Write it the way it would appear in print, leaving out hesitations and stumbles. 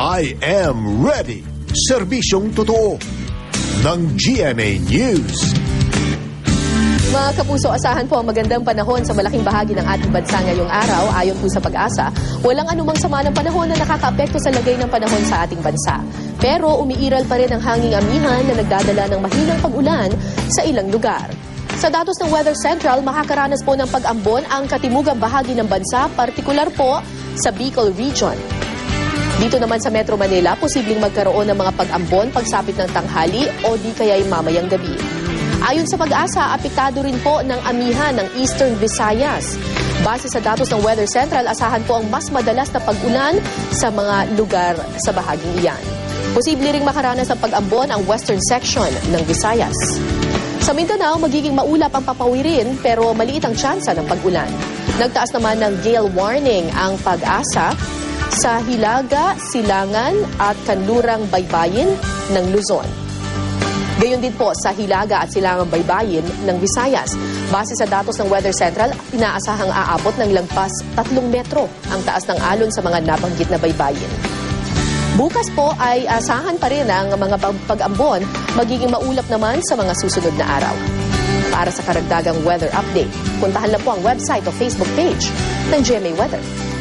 I am ready. Serbisyong totoo ng GMA News. Mga kapuso, asahan po ang magandang panahon sa malaking bahagi ng ating bansa ngayong araw. Ayon po sa Pag-asa, walang anumang sama ng panahon na nakakaapekto sa lagay ng panahon sa ating bansa. Pero umiiral pa rin ang hanging amihan na nagdadala ng mahinang pag-ulan sa ilang lugar. Sa datos ng Weather Central, makakaranas po ng pag-ambon ang katimugang bahagi ng bansa, partikular po sa Bicol Region. Dito naman sa Metro Manila, posibleng magkaroon ng mga pag-ambon pagsapit ng tanghali o di kaya'y mamayang gabi. Ayon sa Pag-asa, apektado rin po ng amihan ng Eastern Visayas. Base sa datos ng Weather Central, asahan po ang mas madalas na pag-ulan sa mga lugar sa bahaging iyan. Posible ring makaranas ng pag-ambon ang western section ng Visayas. Sa Mindanao, magiging maulap ang papawirin pero maliit ang tsansa ng pag-ulan. Nagtaas naman ng gale warning ang Pag-asa sa Hilaga, Silangan at Kanlurang Baybayin ng Luzon. Gayon din po sa Hilaga at Silangang Baybayin ng Visayas. Base sa datos ng Weather Central, inaasahang aabot ng lagpas 3 metro ang taas ng alon sa mga nabanggit na baybayin. Bukas po ay asahan pa rin ang mga pag-ambon, magiging maulap naman sa mga susunod na araw. Para sa karagdagang weather update, puntahan lang po ang website o Facebook page ng GMA Weather.